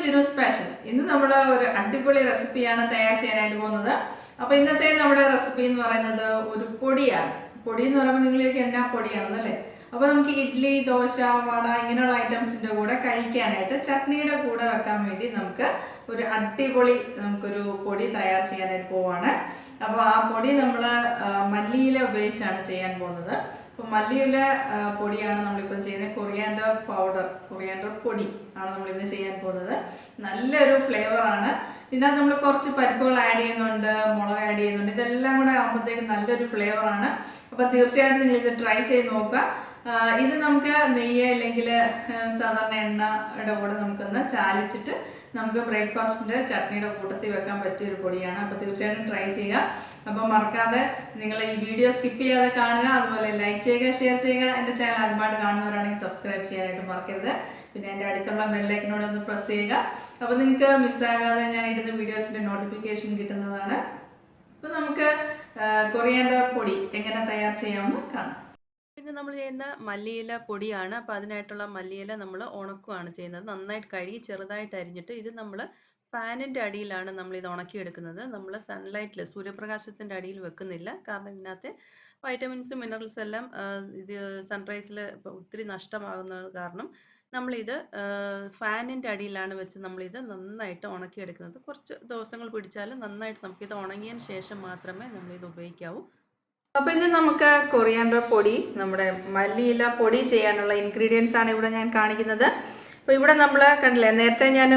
Jinu's passion. ഇന്ന് നമ്മൾ ഒരു അടിപൊളി റെസിപ്പിയാണ് തയ്യാർ ചെയ്യാനായിട്ട് പോകുന്നത്. അപ്പോൾ ഇന്നത്തെ നമ്മുടെ റെസിപ്പി എന്ന് പറയുന്നത് ഒരു പൊടിയാണ്. പൊടി എന്ന് പറയുമ്പോൾ നിങ്ങളിലേക്ക് എന്നാ പൊടിയാണെന്നല്ലേ. അപ്പോൾ നമുക്ക് ഇഡ്ഡലി, ദോശ, വട ഇങ്ങനെയുള്ള ഐറ്റംസിൻ്റെ കൂടെ കഴിക്കാനായിട്ട് ചട്നിയുടെ കൂടെ വെക്കാൻ വേണ്ടി നമുക്ക് ഒരു അടിപൊളി നമുക്കൊരു പൊടി തയ്യാർ ചെയ്യാനായിട്ട് പോവാണ്. അപ്പോൾ ആ പൊടി നമ്മൾ മല്ലിയില ഉപയോഗിച്ചാണ് ചെയ്യാൻ പോകുന്നത്. അപ്പോൾ മല്ലിയില പൊടിയാണ് നമ്മളിപ്പോൾ ചെയ്യുന്നത്. കൊറിയാൻഡർ പൗഡർ, കൊറിയാൻഡർ പൊടി ആണ് നമ്മളിന്ന് ചെയ്യാൻ പോകുന്നത്. നല്ലൊരു ഫ്ലേവറാണ്. ഇതിനകത്ത് നമ്മൾ കുറച്ച് പരിപ്പുകൾ ആഡ് ചെയ്യുന്നുണ്ട്, മുളക് ആഡ് ചെയ്യുന്നുണ്ട്. ഇതെല്ലാം കൂടെ ആകുമ്പോഴത്തേക്കും നല്ലൊരു ഫ്ലേവറാണ്. അപ്പോൾ തീർച്ചയായിട്ടും നിങ്ങളിത് ട്രൈ ചെയ്ത് നോക്കുക. ഇത് നമുക്ക് നെയ്യ് അല്ലെങ്കിൽ സാധാരണ എണ്ണയുടെ കൂടെ നമുക്കൊന്ന് ചാലിച്ചിട്ട് നമുക്ക് ബ്രേക്ക്ഫാസ്റ്റിൻ്റെ ചട്നിയുടെ കൂട്ടത്തിൽ വെക്കാൻ പറ്റിയൊരു പൊടിയാണ്. അപ്പോൾ തീർച്ചയായിട്ടും ട്രൈ ചെയ്യുക. അപ്പോൾ മറക്കാതെ നിങ്ങൾ ഈ വീഡിയോ സ്കിപ്പ് ചെയ്യാതെ കാണുക. അതുപോലെ ലൈക്ക് ചെയ്യുക, ഷെയർ ചെയ്യുക. എൻ്റെ ചാനൽ ആദ്യമായിട്ട് കാണുന്നവരാണെങ്കിൽ സബ്സ്ക്രൈബ് ചെയ്യാനായിട്ട് മറക്കരുത്. പിന്നെ എൻ്റെ അടുത്തുള്ള ബെല്ലൈക്കനോട് ഒന്ന് പ്രസ് ചെയ്യുക. അപ്പോൾ നിങ്ങൾക്ക് മിസ്സാകാതെ ഞാൻ ഇടുന്ന വീഡിയോസിൻ്റെ നോട്ടിഫിക്കേഷൻ കിട്ടുന്നതാണ്. അപ്പോൾ നമുക്ക് കൊറിയാൻഡർ പൊടി എങ്ങനെ തയ്യാർ ചെയ്യാമെന്ന് കാണാം. ഇന്ന് നമ്മൾ ചെയ്യുന്ന മല്ലിയില പൊടിയാണ്. അപ്പോൾ അതിനായിട്ടുള്ള മല്ലിയില നമ്മൾ ഉണക്കുകയാണ് ചെയ്യുന്നത്. നന്നായിട്ട് കഴുകി ചെറുതായിട്ട് അരിഞ്ഞിട്ട് ഇത് നമ്മൾ ഫാനിൻ്റെ അടിയിലാണ് നമ്മൾ ഇത് ഉണക്കിയെടുക്കുന്നത്. നമ്മൾ സൺലൈറ്റിൽ സൂര്യപ്രകാശത്തിൻ്റെ അടിയിൽ വെക്കുന്നില്ല. കാരണം ഇതിനകത്ത് വൈറ്റമിൻസും മിനറൽസും എല്ലാം ഇത് സൺറൈസിൽ ഒത്തിരി നഷ്ടമാകുന്നത് കാരണം നമ്മളിത് ഫാനിൻ്റെ അടിയിലാണ് വെച്ച് നമ്മളിത് നന്നായിട്ട് ഉണക്കിയെടുക്കുന്നത്. കുറച്ച് ദിവസങ്ങൾ പിടിച്ചാലും നന്നായിട്ട് നമുക്കിത് ഉണങ്ങിയതിന് ശേഷം മാത്രമേ നമ്മളിത് ഉപയോഗിക്കാവൂ. അപ്പോൾ ഇനി നമുക്ക് കൊറിയാൻഡർ പൊടി, നമ്മുടെ മല്ലിയില പൊടി ചെയ്യാനുള്ള ഇൻഗ്രീഡിയൻസ് ആണ് ഇവിടെ ഞാൻ കാണിക്കുന്നത്. അപ്പോൾ ഇവിടെ നമ്മൾ കണ്ടില്ലേ, നേരത്തെ ഞാൻ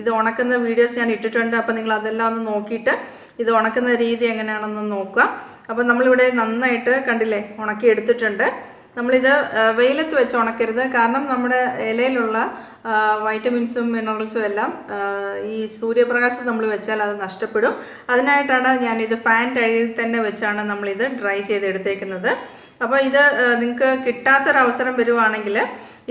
ഇത് ഉണക്കുന്ന വീഡിയോസ് ഞാൻ ഇട്ടിട്ടുണ്ട്. അപ്പോൾ നിങ്ങൾ അതെല്ലാം ഒന്ന് നോക്കിയിട്ട് ഇത് ഉണക്കുന്ന രീതി എങ്ങനെയാണെന്ന് നോക്കുക. അപ്പോൾ നമ്മളിവിടെ നന്നായിട്ട് കണ്ടില്ലേ ഉണക്കി എടുത്തിട്ടുണ്ട്. നമ്മളിത് വെയിലത്ത് വെച്ച് ഉണക്കരുത്. കാരണം നമ്മുടെ ഇലയിലുള്ള വൈറ്റമിൻസും മിനറൽസും എല്ലാം ഈ സൂര്യപ്രകാശം നമ്മൾ വെച്ചാൽ അത് നഷ്ടപ്പെടും. അതിനായിട്ടാണ് ഞാനിത് ഫാനിൻ്റെ അടിയിൽ തന്നെ വെച്ചാണ് നമ്മളിത് ഡ്രൈ ചെയ്തെടുത്തേക്കുന്നത്. അപ്പോൾ ഇത് നിങ്ങൾക്ക് കിട്ടാത്തൊരവസരം വരുവാണെങ്കിൽ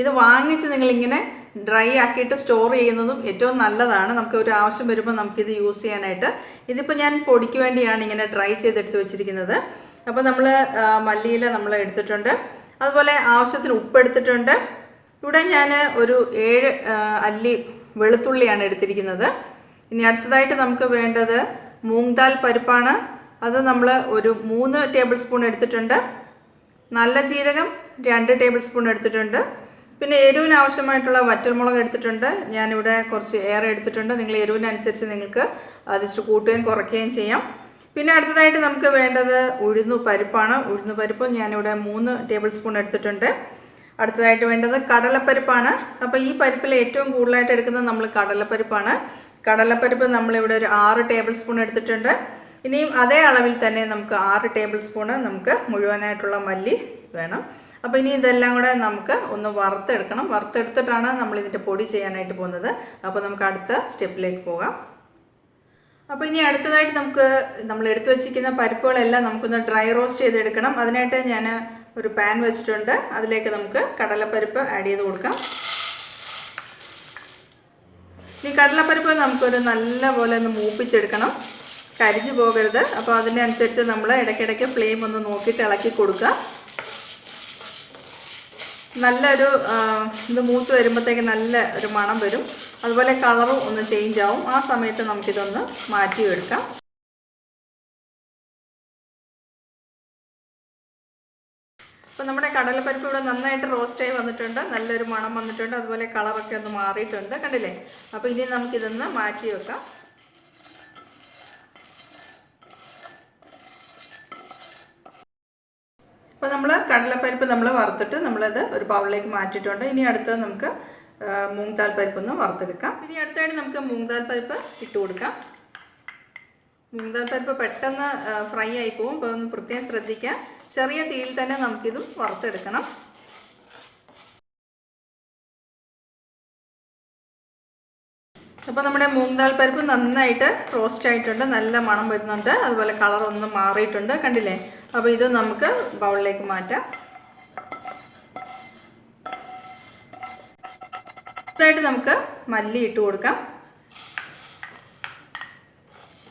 ഇത് വാങ്ങിച്ച് നിങ്ങളിങ്ങനെ ഡ്രൈ ആക്കിയിട്ട് സ്റ്റോർ ചെയ്യുന്നതും ഏറ്റവും നല്ലതാണ്. നമുക്ക് ഒരു ആവശ്യം വരുമ്പോൾ നമുക്കിത് യൂസ് ചെയ്യാനായിട്ട്. ഇതിപ്പോൾ ഞാൻ പൊടിക്ക് വേണ്ടിയാണ് ഇങ്ങനെ ഡ്രൈ ചെയ്തെടുത്ത് വെച്ചിരിക്കുന്നത്. അപ്പോൾ നമ്മൾ മല്ലിയില നമ്മൾ എടുത്തിട്ടുണ്ട്. അതുപോലെ ആവശ്യത്തിന് ഉപ്പ് എടുത്തിട്ടുണ്ട്. ഇവിടെ ഞാൻ ഒരു 7 അല്ലി വെളുത്തുള്ളിയാണ് എടുത്തിരിക്കുന്നത്. ഇനി അടുത്തതായിട്ട് നമുക്ക് വേണ്ടത് മൂങ് ദാൽ പരിപ്പാണ്. അത് നമ്മൾ ഒരു 3 ടേബിൾ സ്പൂൺ എടുത്തിട്ടുണ്ട്. നല്ല ജീരകം 2 ടേബിൾ സ്പൂൺ എടുത്തിട്ടുണ്ട്. പിന്നെ എരിവിന് ആവശ്യമായിട്ടുള്ള വറ്റൽമുളക് എടുത്തിട്ടുണ്ട്. ഞാനിവിടെ കുറച്ച് ഏറെ എടുത്തിട്ടുണ്ട്. നിങ്ങൾ എരിവിനനുസരിച്ച് നിങ്ങൾക്ക് അതിച്ചിട്ട് കൂട്ടുകയും കുറയ്ക്കുകയും ചെയ്യാം. പിന്നെ അടുത്തതായിട്ട് നമുക്ക് വേണ്ടത് ഉഴുന്നു പരിപ്പാണ്. ഉഴുന്നു പരിപ്പ് ഞാനിവിടെ 3 ടേബിൾ സ്പൂൺ എടുത്തിട്ടുണ്ട്. അടുത്തതായിട്ട് വേണ്ടത് കടലപ്പരിപ്പാണ്. അപ്പോൾ ഈ പരിപ്പിൽ ഏറ്റവും കൂടുതലായിട്ട് എടുക്കുന്നത് നമ്മൾ കടലപ്പരിപ്പാണ്. കടലപ്പരിപ്പ് നമ്മളിവിടെ ഒരു 6 ടേബിൾ സ്പൂൺ എടുത്തിട്ടുണ്ട്. ഇനിയും അതേ അളവിൽ തന്നെ നമുക്ക് 6 ടേബിൾ സ്പൂണ് നമുക്ക് മുഴുവനായിട്ടുള്ള മല്ലി വേണം. അപ്പോൾ ഇനി ഇതെല്ലാം കൂടെ നമുക്ക് ഒന്ന് വറുത്തെടുക്കണം. വറുത്തെടുത്തിട്ടാണ് നമ്മൾ ഇതിൻ്റെ പൊടി ചെയ്യാനായിട്ട് പോകുന്നത്. അപ്പോൾ നമുക്ക് അടുത്ത സ്റ്റെപ്പിലേക്ക് പോകാം. അപ്പോൾ ഇനി അടുത്തതായിട്ട് നമ്മൾ എടുത്തു വച്ചിരിക്കുന്ന പരിപ്പുകളെല്ലാം നമുക്കൊന്ന് ഡ്രൈ റോസ്റ്റ് ചെയ്തെടുക്കണം. അതിനായിട്ട് ഞാൻ ഒരു പാൻ വെച്ചിട്ടുണ്ട്. അതിലേക്ക് നമുക്ക് കടലപ്പരിപ്പ് ആഡ് ചെയ്ത് കൊടുക്കാം. ഈ കടലപ്പരിപ്പ് നമുക്കൊരു നല്ല പോലെ ഒന്ന് മൂപ്പിച്ചെടുക്കണം, കരിഞ്ഞു പോകരുത്. അപ്പോൾ അതിനനുസരിച്ച് നമ്മൾ ഇടയ്ക്കിടയ്ക്ക് ഫ്ലെയിം ഒന്ന് നോക്കിയിട്ട് ഇളക്കി കൊടുക്കുക. നല്ലൊരു ഇത് മൂത്ത് വരുമ്പോഴത്തേക്ക് നല്ല ഒരു മണം വരും. അതുപോലെ കളറും ഒന്ന് ചേഞ്ച് ആവും. ആ സമയത്ത് നമുക്കിതൊന്ന് മാറ്റിയെടുക്കാം. അപ്പോൾ നമ്മുടെ കടലപ്പരിപ്പ് ഇവിടെ നന്നായിട്ട് റോസ്റ്റായി വന്നിട്ടുണ്ട്. നല്ലൊരു മണം വന്നിട്ടുണ്ട്. അതുപോലെ കളറൊക്കെ ഒന്ന് മാറിയിട്ടുണ്ട്, കണ്ടില്ലേ. അപ്പോൾ ഇനി നമുക്കിതൊന്ന് മാറ്റി വെക്കാം. അപ്പോൾ നമ്മൾ കടലപ്പരിപ്പ് നമ്മൾ വറുത്തിട്ട് നമ്മളത് ഒരു ബൗളിലേക്ക് മാറ്റിയിട്ടുണ്ട്. ഇനി അടുത്തത് നമുക്ക് മൂങ് ദാൽ പരിപ്പ് ഒന്ന് വറുത്തെടുക്കാം. ഇനി അടുത്തായിട്ട് നമുക്ക് മൂങ് ദാൽ പരിപ്പ് ഇട്ട് കൊടുക്കാം. മൂങ് ദാൽ പരിപ്പ് പെട്ടെന്ന് ഫ്രൈ ആയി പോകും. അപ്പോൾ ഒന്ന് പ്രത്യേകം ശ്രദ്ധിക്കുക. ചെറിയ തീയിൽ തന്നെ നമുക്കിതും വറുത്തെടുക്കണം. അപ്പോൾ നമ്മുടെ മൂങ് ദാൽ പരിപ്പ് നന്നായിട്ട് റോസ്റ്റ് ആയിട്ടുണ്ട്. നല്ല മണം വരുന്നുണ്ട്. അതുപോലെ കളറൊന്നും മാറിയിട്ടുണ്ട്, കണ്ടില്ലേ. അപ്പോൾ ഇത് നമുക്ക് ബൗളിലേക്ക് മാറ്റാം. അടുത്തായിട്ട് നമുക്ക് മല്ലി ഇട്ട് കൊടുക്കാം.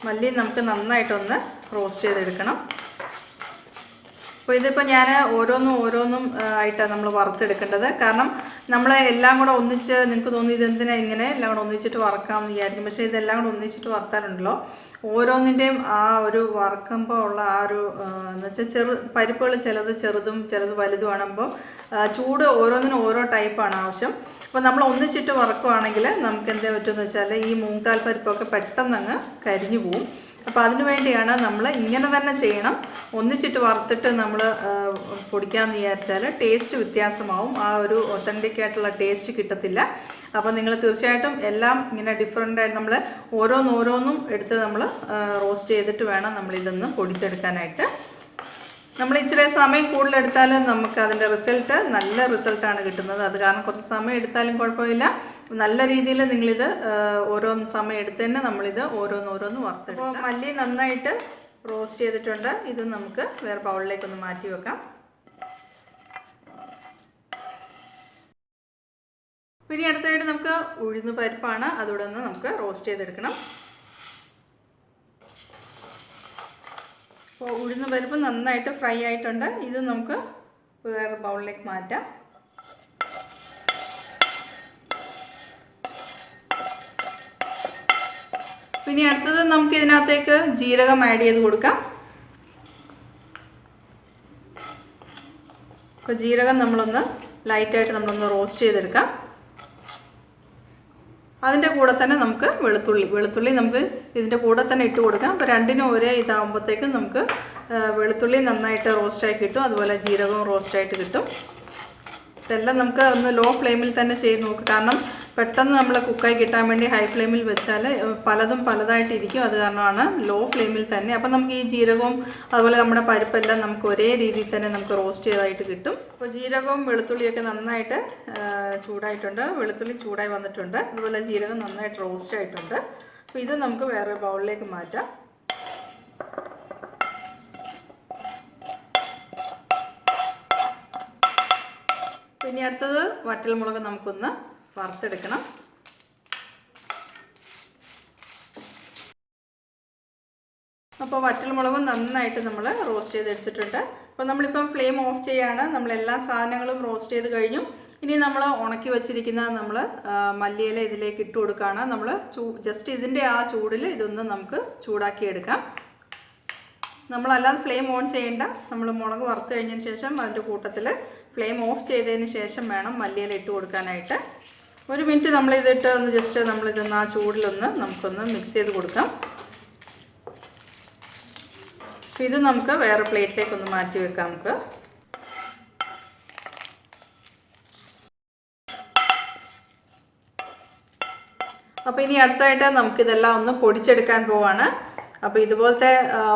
മല്ലി നമുക്ക് നന്നായിട്ടൊന്ന് റോസ്റ്റ് ചെയ്തെടുക്കണം. അപ്പോൾ ഇതിപ്പോൾ ഞാൻ ഓരോന്നും ആയിട്ടാണ് നമ്മൾ വറുത്തെടുക്കേണ്ടത്. കാരണം നമ്മൾ എല്ലാം കൂടെ ഒന്നിച്ച് നിങ്ങൾക്ക് തോന്നി ഇതെന്തിനാ ഇങ്ങനെ എല്ലാം കൂടെ ഒന്നിച്ചിട്ട് വറക്കാമെന്ന് വിചാരിക്കും. പക്ഷേ ഇതെല്ലാം കൂടെ ഒന്നിച്ചിട്ട് വറുത്താലുണ്ടല്ലോ ഓരോന്നിൻ്റെയും ആ ഒരു വറക്കുമ്പോൾ ഉള്ള ആ ഒരു എന്ന് വെച്ചാൽ പരിപ്പുകൾ ചിലത് ചെറുതും ചിലത് വലുതും ആകുമ്പോൾ ചൂട് ഓരോന്നിനും ഓരോ ടൈപ്പാണ് ആവശ്യം. അപ്പോൾ നമ്മൾ ഒന്നിച്ചിട്ട് വറക്കുവാണെങ്കിൽ നമുക്ക് എന്താ പറ്റുമെന്ന് വെച്ചാൽ ഈ മൂങ് ദാൽ പരിപ്പൊക്കെ പെട്ടെന്ന് അങ്ങ് കരിഞ്ഞു പോവും. അപ്പോൾ അതിനു വേണ്ടിയാണ് നമ്മൾ ഇങ്ങനെ തന്നെ ചെയ്യണം. ഒന്നിച്ചിട്ട് വറുത്തിട്ട് നമ്മൾ പൊടിക്കാമെന്ന് വിചാരിച്ചാൽ ടേസ്റ്റ് വ്യത്യാസമാവും, ആ ഒരു ഒത്തൻറ്റിക് ആയിട്ടുള്ള ടേസ്റ്റ് കിട്ടത്തില്ല. അപ്പോൾ നിങ്ങൾ തീർച്ചയായിട്ടും എല്ലാം ഇങ്ങനെ ഡിഫറെൻ്റായിട്ട് നമ്മൾ ഓരോന്നോരോന്നും എടുത്ത് നമ്മൾ റോസ്റ്റ് ചെയ്തിട്ട് വേണം നമ്മളിതൊന്ന് പൊടിച്ചെടുക്കാനായിട്ട്. നമ്മൾ ഇച്ചിരി സമയം കൂടുതലെടുത്താൽ നമുക്ക് അതിൻ്റെ റിസൾട്ട് നല്ല റിസൾട്ടാണ് കിട്ടുന്നത്. അത് കാരണം കുറച്ച് സമയം എടുത്താലും കുഴപ്പമില്ല, നല്ല രീതിയിൽ നിങ്ങളിത് ഓരോന്ന് സമയം എടുത്ത് തന്നെ നമ്മളിത് ഓരോന്നോരോന്ന് വറുത്തെടുക്കും. അപ്പോൾ മല്ലി നന്നായിട്ട് റോസ്റ്റ് ചെയ്തിട്ടുണ്ട്. ഇത് നമുക്ക് വേറെ ബൗളിലേക്കൊന്ന് മാറ്റി വെക്കാം. പിന്നെ അടുത്തായിട്ട് നമുക്ക് ഉഴുന്ന് പരിപ്പാണ്, അതുകൂടെ ഒന്ന് നമുക്ക് റോസ്റ്റ് ചെയ്തെടുക്കണം. അപ്പോൾ ഉഴുന്ന് പരിപ്പ് നന്നായിട്ട് ഫ്രൈ ആയിട്ടുണ്ട്. ഇത് നമുക്ക് വേറെ ബൗളിലേക്ക് മാറ്റാം. പിന്നെ അടുത്തത് നമുക്ക് ഇതിനകത്തേക്ക് ജീരകം ആഡ് ചെയ്ത് കൊടുക്കാം. അപ്പോൾ ജീരകം നമ്മളൊന്ന് ലൈറ്റായിട്ട് നമ്മളൊന്ന് റോസ്റ്റ് ചെയ്തെടുക്കാം. അതിൻ്റെ കൂടെ തന്നെ നമുക്ക് വെളുത്തുള്ളി നമുക്ക് ഇതിൻ്റെ കൂടെ തന്നെ ഇട്ട് കൊടുക്കാം. അപ്പോൾ രണ്ടിനും ഒരേ ഇതാകുമ്പോഴത്തേക്കും നമുക്ക് വെളുത്തുള്ളി നന്നായിട്ട് റോസ്റ്റായി കിട്ടും, അതുപോലെ ജീരകവും റോസ്റ്റായിട്ട് കിട്ടും. ഇതെല്ലാം നമുക്ക് ഒന്ന് ലോ ഫ്ലെയിമിൽ തന്നെ ചെയ്ത് നോക്കുക. കാരണം പെട്ടെന്ന് നമ്മൾ കുക്കായി കിട്ടാൻ വേണ്ടി ഹൈ ഫ്ലെയിമിൽ വെച്ചാൽ പലതും പലതായിട്ടിരിക്കും. അത് കാരണമാണ് ലോ ഫ്ലെയിമിൽ തന്നെ. അപ്പം നമുക്ക് ഈ ജീരകവും അതുപോലെ നമ്മുടെ പരിപ്പെല്ലാം നമുക്ക് ഒരേ രീതിയിൽ തന്നെ നമുക്ക് റോസ്റ്റ് ചെയ്തായിട്ട് കിട്ടും. അപ്പോൾ ജീരകവും വെളുത്തുള്ളിയൊക്കെ നന്നായിട്ട് ചൂടായിട്ടുണ്ട്, വെളുത്തുള്ളി ചൂടായി വന്നിട്ടുണ്ട്, അതുപോലെ ജീരകം നന്നായിട്ട് റോസ്റ്റ് ആയിട്ടുണ്ട്. അപ്പോൾ ഇത് നമുക്ക് വേറെ ബൗളിലേക്ക് മാറ്റാം. പിന്നെ അടുത്തത് വറ്റൽമുളക് നമുക്കൊന്ന് വറുത്തെടുക്കണം. അപ്പോൾ വറ്റൽമുളകും നന്നായിട്ട് നമ്മൾ റോസ്റ്റ് ചെയ്തെടുത്തിട്ടുണ്ട്. അപ്പോൾ നമ്മളിപ്പം ഫ്ലെയിം ഓഫ് ചെയ്യാണ്. നമ്മളെല്ലാ സാധനങ്ങളും റോസ്റ്റ് ചെയ്ത് കഴിഞ്ഞു. ഇനി നമ്മൾ ഉണക്കി വെച്ചിരിക്കുന്ന നമ്മൾ മല്ലിയില ഇതിലേക്ക് ഇട്ട് കൊടുക്കുകയാണ്. നമ്മൾ ജസ്റ്റ് ഇതിൻ്റെ ആ ചൂടിൽ ഇതൊന്ന് നമുക്ക് ചൂടാക്കി എടുക്കാം. നമ്മളല്ലാതെ ഫ്ലെയിം ഓൺ ചെയ്യേണ്ട. നമ്മൾ മുളക് വറുത്ത് കഴിഞ്ഞതിന് ശേഷം അതിൻ്റെ കൂട്ടത്തിൽ ഫ്ലെയിം ഓഫ് ചെയ്തതിന് ശേഷം വേണം മല്ലിയില ഇട്ട് കൊടുക്കാനായിട്ട്. ഒരു മിനിറ്റ് നമ്മളിതിട്ട് ഒന്ന് ജസ്റ്റ് നമ്മളിതൊന്ന് ആ ചൂടിലൊന്ന് നമുക്കൊന്ന് മിക്സ് ചെയ്ത് കൊടുക്കാം. ഇത് നമുക്ക് വേറെ പ്ലേറ്റിലേക്കൊന്ന് മാറ്റി വെക്കാം. നമുക്ക് അപ്പോൾ ഇനി അടുത്തായിട്ട് നമുക്കിതെല്ലാം ഒന്ന് പൊടിച്ചെടുക്കാൻ പോവാണ്. അപ്പോൾ ഇതുപോലത്തെ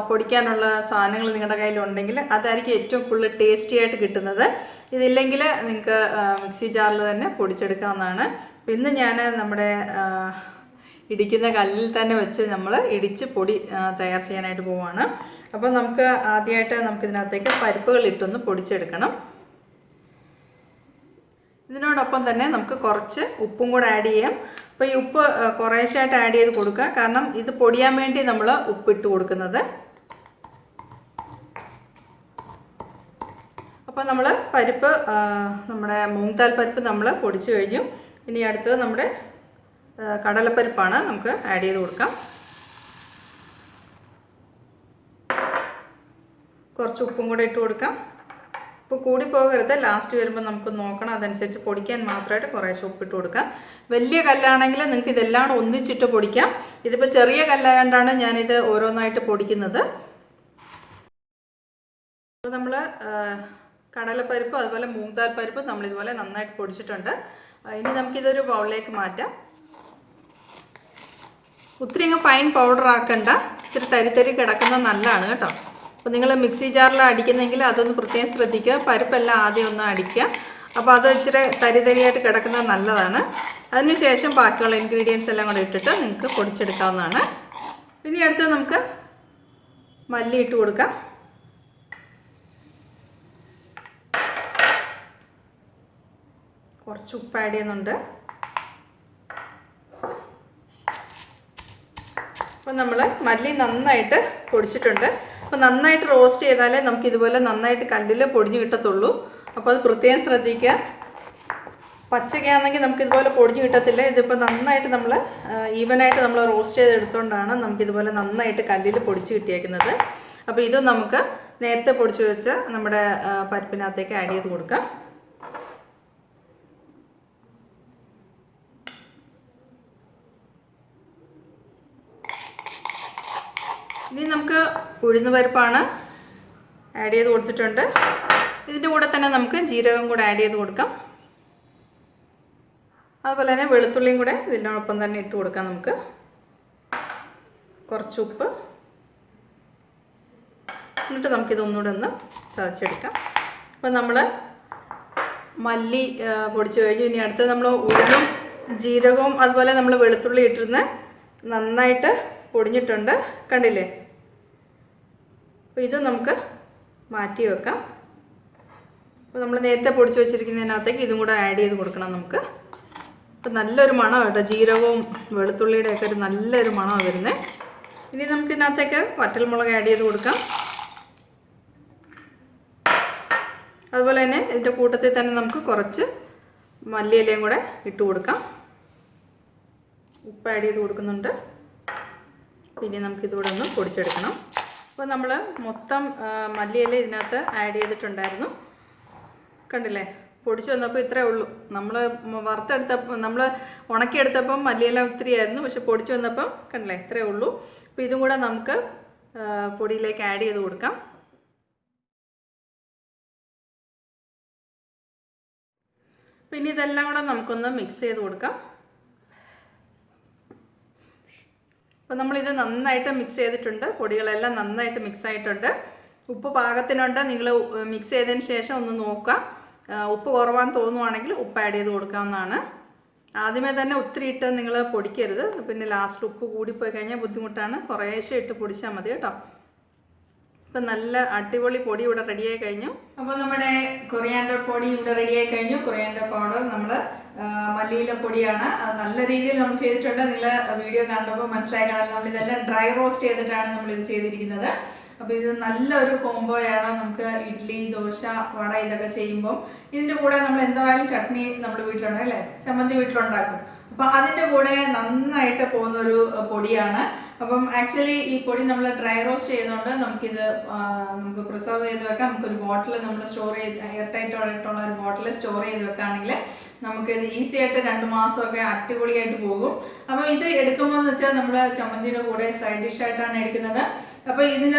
പൊടിക്കാനുള്ള സാധനങ്ങൾ നിങ്ങളുടെ കയ്യിലുണ്ടെങ്കിൽ അതായിരിക്കും ഏറ്റവും കൂടുതൽ ടേസ്റ്റി ആയിട്ട് കിട്ടുന്നത്. ഇതില്ലെങ്കിൽ നിങ്ങൾക്ക് മിക്സി ജാറിൽ തന്നെ പൊടിച്ചെടുക്കാവുന്നതാണ്. അപ്പോൾ ഇന്ന് ഞാൻ നമ്മുടെ ഇടിക്കുന്ന കല്ലിൽ തന്നെ വെച്ച് നമ്മൾ ഇടിച്ച് പൊടി തയ്യാർ ചെയ്യാനായിട്ട് പോവുകയാണ്. അപ്പോൾ നമുക്ക് ആദ്യമായിട്ട് നമുക്കിതിനകത്തേക്ക് പരിപ്പുകൾ ഇട്ടൊന്ന് പൊടിച്ചെടുക്കണം. ഇതിനോടൊപ്പം തന്നെ നമുക്ക് കുറച്ച് ഉപ്പും കൂടെ ആഡ് ചെയ്യാം. അപ്പോൾ ഈ ഉപ്പ് കുറേശ്ശായിട്ട് ആഡ് ചെയ്ത് കൊടുക്കുക, കാരണം ഇത് പൊടിയാൻ വേണ്ടി നമ്മൾ ഉപ്പിട്ട് കൊടുക്കുന്നത്. അപ്പോൾ നമ്മൾ പരിപ്പ് നമ്മുടെ മൂങ് ദാൽ പരിപ്പ് നമ്മൾ പൊടിച്ചു കഴിഞ്ഞു. ഇനി അടുത്തത് നമ്മുടെ കടലപ്പരിപ്പാണ്, നമുക്ക് ആഡ് ചെയ്ത് കൊടുക്കാം. കുറച്ച് ഉപ്പും കൂടെ ഇട്ട് കൊടുക്കാം. ഉപ്പ് കൂടി പോകരുത്, ലാസ്റ്റ് വരുമ്പോൾ നമുക്ക് നോക്കണം, അതനുസരിച്ച് പൊടിക്കാൻ മാത്രമായിട്ട് കുറേശ്ശെ ഉപ്പിട്ട് കൊടുക്കാം. വലിയ കല്ലാണെങ്കിൽ നിങ്ങൾക്ക് ഇതെല്ലാം കൂടെ ഒന്നിച്ചിട്ട് പൊടിക്കാം. ഇതിപ്പോൾ ചെറിയ കല്ലായതുകൊണ്ടാണ് ഞാനിത് ഓരോന്നായിട്ട് പൊടിക്കുന്നത്. അപ്പോൾ നമ്മൾ കടലപ്പരിപ്പ് അതുപോലെ മൂങ് ദാൽ പരിപ്പ് നമ്മളിതുപോലെ നന്നായിട്ട് പൊടിച്ചിട്ടുണ്ട്. ഇനി നമുക്കിതൊരു ബൗളിലേക്ക് മാറ്റാം. ഒത്തിരി അങ്ങ് ഫൈൻ പൗഡർ ആക്കണ്ട, ഇച്ചിരി തരി കിടക്കുന്നത് നല്ലതാണ് കേട്ടോ. അപ്പോൾ നിങ്ങൾ മിക്സി ജാറിൽ അടിക്കുന്നെങ്കിൽ അതൊന്ന് പ്രത്യേകം ശ്രദ്ധിക്കുക. പരിപ്പെല്ലാം ആദ്യം ഒന്ന് അടിക്കുക. അപ്പോൾ അത് ഇച്ചിരി തരിയായിട്ട് കിടക്കുന്നത് നല്ലതാണ്. അതിനുശേഷം ബാക്കിയുള്ള ഇൻഗ്രീഡിയൻസ് എല്ലാം കൂടെ ഇട്ടിട്ട് നിങ്ങൾക്ക് പൊടിച്ചെടുക്കാവുന്നതാണ്. ഇനി അടുത്ത് നമുക്ക് മല്ലി ഇട്ട് കൊടുക്കാം. കുറച്ച് ഉപ്പ് ആഡ് ചെയ്യുന്നുണ്ട്. അപ്പോൾ നമ്മൾ മല്ലി നന്നായിട്ട് പൊടിച്ചിട്ടുണ്ട്. അപ്പോൾ നന്നായിട്ട് റോസ്റ്റ് ചെയ്താലേ നമുക്കിതുപോലെ നന്നായിട്ട് കല്ലിൽ പൊടിഞ്ഞ് കിട്ടത്തുള്ളൂ. അപ്പോൾ അത് പ്രത്യേകം ശ്രദ്ധിക്കുക. പച്ചക്കാണെങ്കിൽ നമുക്ക് ഇതുപോലെ പൊടിഞ്ഞ് കിട്ടത്തില്ല. ഇതിപ്പോൾ നന്നായിട്ട് നമ്മൾ ഈവനായിട്ട് നമ്മൾ റോസ്റ്റ് ചെയ്തെടുത്തുകൊണ്ടാണ് നമുക്കിതുപോലെ നന്നായിട്ട് കല്ലിൽ പൊടിച്ച് കിട്ടിയേക്കുന്നത്. അപ്പോൾ ഇതും നമുക്ക് നേരത്തെ പൊടിച്ച് വെച്ച് നമ്മുടെ പരിപ്പിനകത്തേക്ക് ആഡ് ചെയ്ത് കൊടുക്കാം. ഇനി നമുക്ക് ഉഴുന്ന് പരിപ്പാണ് ആഡ് ചെയ്ത് കൊടുത്തിട്ടുണ്ട്. ഇതിൻ്റെ കൂടെ തന്നെ നമുക്ക് ജീരകം കൂടെ ആഡ് ചെയ്ത് കൊടുക്കാം. അതുപോലെ തന്നെ വെളുത്തുള്ളിയും കൂടെ ഇതിനോടൊപ്പം തന്നെ ഇട്ട് കൊടുക്കാം. നമുക്ക് കുറച്ച് ഉപ്പ്, എന്നിട്ട് നമുക്കിതൊന്നുകൂടെ ഒന്ന് ചതച്ചെടുക്കാം. അപ്പോൾ നമ്മൾ മല്ലി പൊടിച്ച് കഴിഞ്ഞു. ഇനി അടുത്തത് നമ്മൾ ഉഴുന്നും ജീരകവും അതുപോലെ നമ്മൾ വെളുത്തുള്ളി ഇട്ടിരുന്ന് നന്നായിട്ട് പൊടിഞ്ഞിട്ടുണ്ട്, കണ്ടില്ലേ? അപ്പോൾ ഇത് നമുക്ക് മാറ്റി വെക്കാം. അപ്പോൾ നമ്മൾ നേരത്തെ പൊടിച്ച് വെച്ചിരിക്കുന്നതിനകത്തേക്ക് ഇതും കൂടെ ആഡ് ചെയ്ത് കൊടുക്കണം നമുക്ക്. അപ്പോൾ നല്ലൊരു മണം കേട്ടോ, ജീരകവും വെളുത്തുള്ളിയുടെയൊക്കെ ഒരു നല്ലൊരു മണമാണ് വരുന്നത്. ഇനി നമുക്ക് ഇതിനകത്തേക്ക് വറ്റൽമുളക് ആഡ് ചെയ്ത് കൊടുക്കാം. അതുപോലെ തന്നെ ഇതിൻ്റെ കൂട്ടത്തിൽ തന്നെ നമുക്ക് കുറച്ച് മല്ലിയിലയും കൂടെ ഇട്ട് കൊടുക്കാം. ഉപ്പ് ആഡ് ചെയ്ത് കൊടുക്കുന്നുണ്ട്. പിന്നെ നമുക്കിതുകൂടെ ഒന്ന് പൊടിച്ചെടുക്കണം. അപ്പോൾ നമ്മൾ മൊത്തം മല്ലിയില ഇതിനകത്ത് ആഡ് ചെയ്തിട്ടുണ്ടായിരുന്നു, കണ്ടില്ലേ? പൊടിച്ച് വന്നപ്പോൾ ഇത്രയേ ഉള്ളൂ. നമ്മൾ വറുത്തെടുത്തപ്പോൾ നമ്മൾ ഉണക്കിയെടുത്തപ്പം മല്ലിയില ഒത്തിരി ആയിരുന്നു, പക്ഷെ പൊടിച്ച് വന്നപ്പം കണ്ടില്ലേ ഇത്രയേ ഉള്ളൂ. അപ്പോൾ ഇതും കൂടെ നമുക്ക് പൊടിയിലേക്ക് ആഡ് ചെയ്ത് കൊടുക്കാം. പിന്നെ ഇതെല്ലാം കൂടെ നമുക്കൊന്ന് മിക്സ് ചെയ്ത് കൊടുക്കാം. അപ്പോൾ നമ്മളിത് നന്നായിട്ട് മിക്സ് ചെയ്തിട്ടുണ്ട്. പൊടികളെല്ലാം നന്നായിട്ട് മിക്സ് ആയിട്ടുണ്ട്. ഉപ്പ് പാകത്തിനുണ്ട്. നിങ്ങൾ മിക്സ് ചെയ്തതിന് ശേഷം ഒന്ന് നോക്കുക. ഉപ്പ് കുറവാന്ന് തോന്നുവാണെങ്കിൽ ഉപ്പ് ആഡ് ചെയ്ത് കൊടുക്കാവുന്നതാണ്. ആദ്യമേ തന്നെ ഒത്തിരി ഇട്ട് നിങ്ങൾ പൊടിക്കരുത്, പിന്നെ ലാസ്റ്റ് ഉപ്പ് കൂടിപ്പോയി കഴിഞ്ഞാൽ ബുദ്ധിമുട്ടാണ്. കുറേശ്ശെ ഇട്ട് പൊടിച്ചാൽ മതി കേട്ടോ. ഇപ്പം നല്ല അടിപൊളി പൊടി ഇവിടെ റെഡിയായി കഴിഞ്ഞു. അപ്പോൾ നമ്മുടെ കൊറിയാൻഡർ പൊടി ഇവിടെ റെഡിയായി കഴിഞ്ഞു. കൊറിയാൻഡർ പൗഡർ നമ്മൾ മല്ലിയില പൊടിയാണ്, അത് നല്ല രീതിയിൽ നമ്മൾ ചെയ്തിട്ടുണ്ട്. നിങ്ങൾ വീഡിയോ കണ്ടപ്പോൾ മനസ്സിലായി കാണാൻ നമ്മളിതെല്ലാം ഡ്രൈ റോസ്റ്റ് ചെയ്തിട്ടാണ് നമ്മളിത് ചെയ്തിരിക്കുന്നത്. അപ്പോൾ ഇത് നല്ലൊരു കോംബോയാണ്. നമുക്ക് ഇഡ്ഡലി, ദോശ, വട ഇതൊക്കെ ചെയ്യുമ്പം ഇതിൻ്റെ കൂടെ നമ്മൾ എന്തായാലും ചട്നി നമ്മുടെ വീട്ടിലുണ്ടാകും അല്ലേ, ചമ്മന്തി വീട്ടിലുണ്ടാക്കും. അപ്പോൾ അതിൻ്റെ കൂടെ നന്നായിട്ട് പോകുന്നൊരു പൊടിയാണ്. അപ്പം ആക്ച്വലി ഈ പൊടി നമ്മൾ ഡ്രൈ റോസ്റ്റ് ചെയ്യുന്നതുകൊണ്ട് നമുക്ക് പ്രിസർവ് ചെയ്ത് വെക്കാം. നമുക്കൊരു ബോട്ടിൽ നമ്മൾ സ്റ്റോർ ചെയ്ത് എയർ ടൈറ്റ് ആയിട്ടുള്ള ഒരു ബോട്ടിൽ സ്റ്റോർ ചെയ്ത് വെക്കുകയാണെങ്കിൽ നമുക്കിത് ഈസി ആയിട്ട് 2 മാസമൊക്കെ അടിപൊളിയായിട്ട് പോകും. അപ്പം ഇത് എടുക്കുമ്പോൾ എന്ന് വെച്ചാൽ നമ്മൾ ചമ്മന്തിയുടെ കൂടെ സൈഡ് ഡിഷായിട്ടാണ് എടുക്കുന്നത്. അപ്പോൾ ഇതിൽ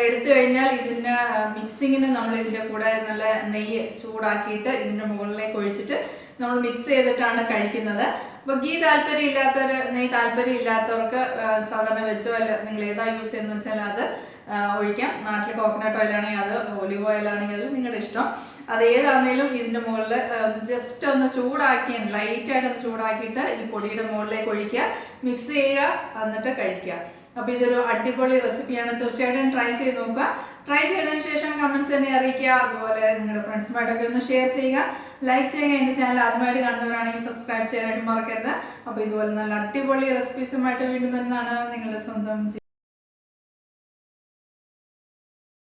എടുത്തു കഴിഞ്ഞാൽ ഇതിൻ്റെ മിക്സിങ്ങിന് നമ്മൾ ഇതിൻ്റെ കൂടെ നല്ല നെയ്യ് ചൂടാക്കിയിട്ട് ഇതിൻ്റെ മുകളിലേക്ക് ഒഴിച്ചിട്ട് നമ്മൾ മിക്സ് ചെയ്തിട്ടാണ് കഴിക്കുന്നത്. അപ്പോൾ നെയ്യ് താല്പര്യം ഇല്ലാത്തവർക്ക് സാധാരണ വെച്ചോ അല്ല നിങ്ങൾ ഏതാ യൂസ് ചെയ്യുന്നത് വെച്ചാൽ അത് ഒഴിക്കാം. നാട്ടിൽ കോക്കനട്ട് ഓയിലാണെങ്കിൽ അത്, ഒലിവ് ഓയിലാണെങ്കിൽ അത് നിങ്ങളുടെ ഇഷ്ടം. അത് ഏതാണെങ്കിലും ഇതിൻ്റെ മുകളിൽ ജസ്റ്റ് ഒന്ന് ചൂടാക്കി ലൈറ്റായിട്ടൊന്ന് ചൂടാക്കിയിട്ട് ഈ പൊടിയുടെ മുകളിലേക്ക് ഒഴിക്കുക, മിക്സ് ചെയ്യുക, എന്നിട്ട് കഴിക്കുക. അപ്പോൾ ഇതൊരു അടിപൊളി റെസിപ്പിയാണ്. തീർച്ചയായിട്ടും ട്രൈ ചെയ്ത് നോക്കുക. ട്രൈ ചെയ്തതിന് ശേഷം കമൻറ്റ്സ് തന്നെ അറിയിക്കുക. അതുപോലെ നിങ്ങളുടെ ഫ്രണ്ട്സുമായിട്ടൊക്കെ ഒന്ന് ഷെയർ ചെയ്യുക, ലൈക്ക് ചെയ്യുക. എൻ്റെ ചാനൽ ആദ്യമായിട്ട് കാണുന്നവരാണെങ്കിൽ സബ്സ്ക്രൈബ് ചെയ്യാനായിട്ട് മറക്കരുത്. അപ്പോൾ ഇതുപോലെ നല്ല അടിപൊളി റെസിപ്പീസുമായിട്ട് വീണ്ടും വരുന്നതാണ് നിങ്ങളുടെ സ്വന്തം